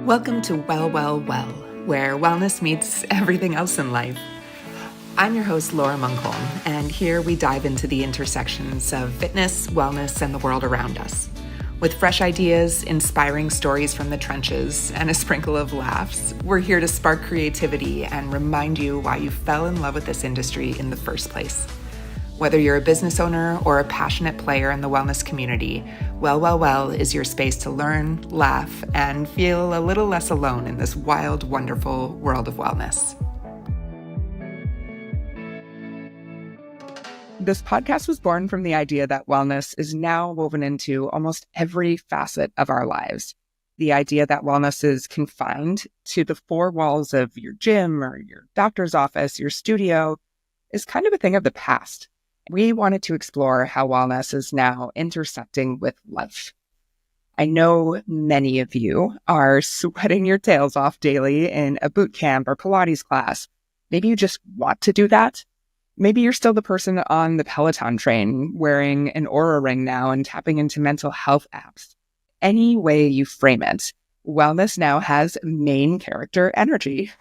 Welcome to Well, Well, Well, where wellness meets everything else in life. I'm your host, Laura Munkholm, and here we dive into the intersections of fitness, wellness, and the world around us. With fresh ideas, inspiring stories from the trenches, and a sprinkle of laughs, we're here to spark creativity and remind you why you fell in love with this industry in the first place. Whether you're a business owner or a passionate player in the wellness community, Well, Well, Well is your space to learn, laugh, and feel a little less alone in this wild, wonderful world of wellness. This podcast was born from the idea that wellness is now woven into almost every facet of our lives. The idea that wellness is confined to the four walls of your gym or your doctor's office, your studio, is kind of a thing of the past. We wanted to explore how wellness is now intersecting with life. I know many of you are sweating your tails off daily in a boot camp or Pilates class. Maybe you just want to do that. Maybe you're still the person on the Peloton train wearing an Oura ring now and tapping into mental health apps. Any way you frame it, wellness now has main character energy.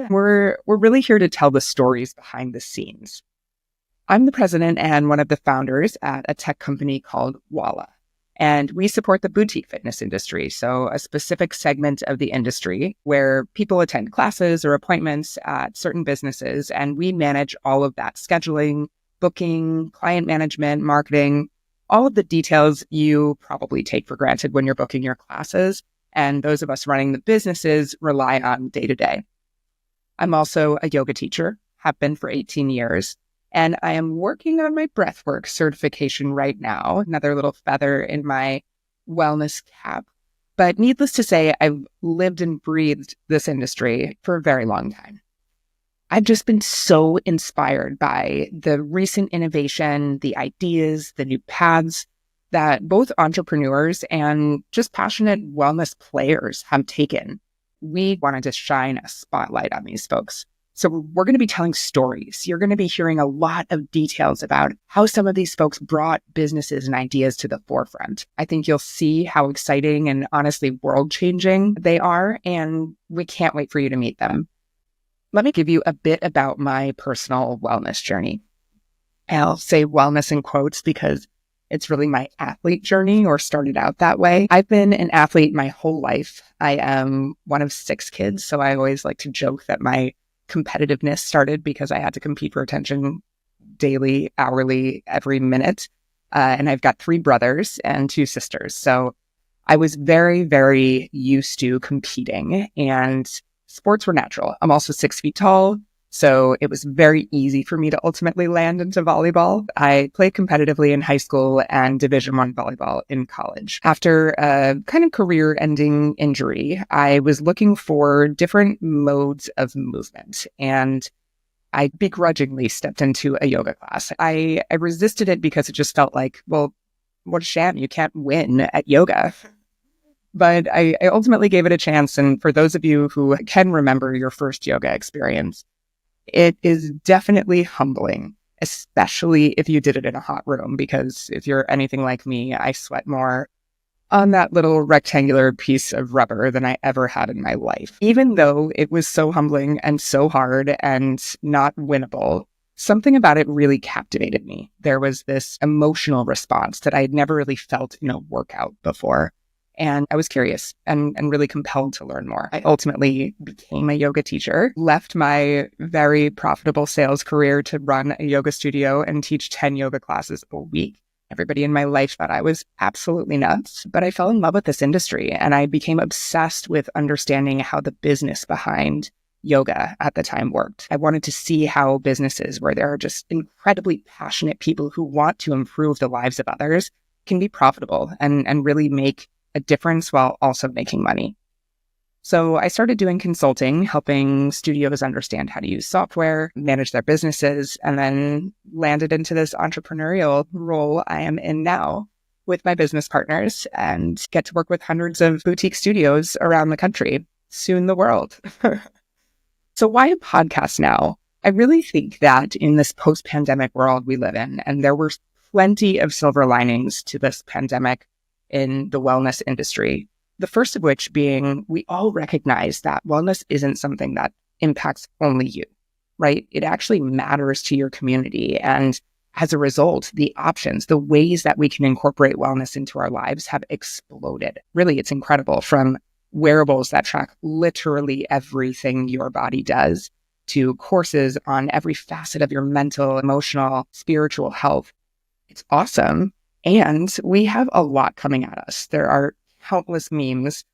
We're really here to tell the stories behind the scenes. I'm the president and one of the founders at a tech company called Walla, and we support the boutique fitness industry, so a specific segment of the industry where people attend classes or appointments at certain businesses, and we manage all of that scheduling, booking, client management, marketing, all of the details you probably take for granted when you're booking your classes, and those of us running the businesses rely on day to day. I'm also a yoga teacher, have been for 18 years. And I am working on my breathwork certification right now, another little feather in my wellness cap. But needless to say, I've lived and breathed this industry for a very long time. I've just been so inspired by the recent innovation, the ideas, the new paths that both entrepreneurs and just passionate wellness players have taken. We wanted to shine a spotlight on these folks. So we're going to be telling stories. You're going to be hearing a lot of details about how some of these folks brought businesses and ideas to the forefront. I think you'll see how exciting and honestly world-changing they are, and we can't wait for you to meet them. Let me give you a bit about my personal wellness journey. I'll say wellness in quotes because it's really my athlete journey, or started out that way. I've been an athlete my whole life. I am one of 6 kids, so I always like to joke that my competitiveness started because I had to compete for attention daily, hourly, every minute. And I've got 3 brothers and 2 sisters. So I was very, very used to competing, and sports were natural. I'm also 6 feet tall, so it was very easy for me to ultimately land into volleyball. I played competitively in high school and Division I volleyball in college. After a kind of career-ending injury, I was looking for different modes of movement, and I begrudgingly stepped into a yoga class. I resisted it because it just felt like, well, what a sham. You can't win at yoga. But I ultimately gave it a chance. And for those of you who can remember your first yoga experience, it is definitely humbling, especially if you did it in a hot room, because if you're anything like me, I sweat more on that little rectangular piece of rubber than I ever had in my life. Even though it was so humbling and so hard and not winnable, something about it really captivated me. There was this emotional response that I had never really felt in a workout before. And I was curious and really compelled to learn more. I ultimately became a yoga teacher, left my very profitable sales career to run a yoga studio and teach 10 yoga classes a week. Everybody in my life thought I was absolutely nuts, but I fell in love with this industry, and I became obsessed with understanding how the business behind yoga at the time worked. I wanted to see how businesses where there are just incredibly passionate people who want to improve the lives of others can be profitable and really make a difference while also making money. So I started doing consulting, helping studios understand how to use software, manage their businesses, and then landed into this entrepreneurial role I am in now with my business partners, and get to work with hundreds of boutique studios around the country, soon the world. So why a podcast now? I really think that in this post-pandemic world we live in, and there were plenty of silver linings to this pandemic in the wellness industry, The first of which being, we all recognize that wellness isn't something that impacts only you, right? It actually matters to your community. And as a result, the options, the ways that we can incorporate wellness into our lives have exploded. Really, it's incredible, from wearables that track literally everything your body does to courses on every facet of your mental, emotional, spiritual health. It's awesome. And we have a lot coming at us. There are countless memes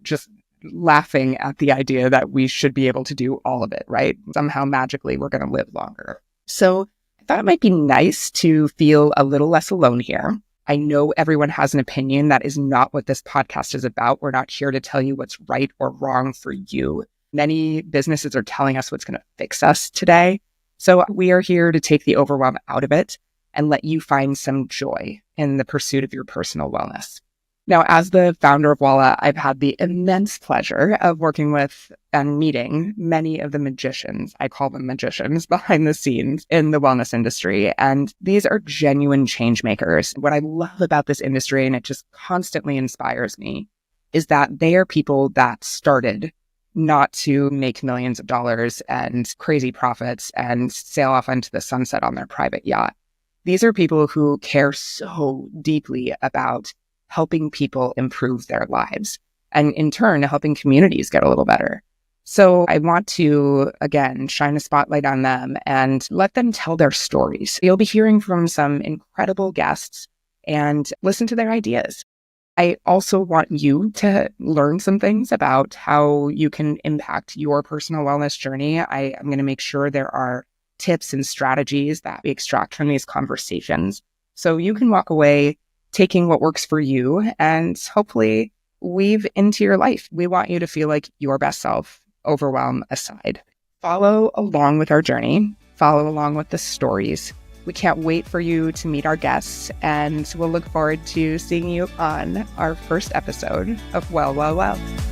just laughing at the idea that we should be able to do all of it, right? Somehow magically we're going to live longer. So I thought it might be nice to feel a little less alone here. I know everyone has an opinion. That is not what this podcast is about. We're not here to tell you what's right or wrong for you. Many businesses are telling us what's going to fix us today. So we are here to take the overwhelm out of it and let you find some joy in the pursuit of your personal wellness. Now, as the founder of Walla, I've had the immense pleasure of working with and meeting many of the magicians, I call them magicians, behind the scenes in the wellness industry. And these are genuine change makers. What I love about this industry, and it just constantly inspires me, is that they are people that started not to make millions of dollars and crazy profits and sail off into the sunset on their private yacht. These are people who care so deeply about helping people improve their lives and in turn, helping communities get a little better. So I want to, again, shine a spotlight on them and let them tell their stories. You'll be hearing from some incredible guests and listen to their ideas. I also want you to learn some things about how you can impact your personal wellness journey. I am going to make sure there are tips and strategies that we extract from these conversations so you can walk away taking what works for you and hopefully weave into your life. We want you to feel like your best self, overwhelm aside. Follow along with our journey. Follow along with the stories. We can't wait for you to meet our guests, and we'll look forward to seeing you on our first episode of Well, Well, Well.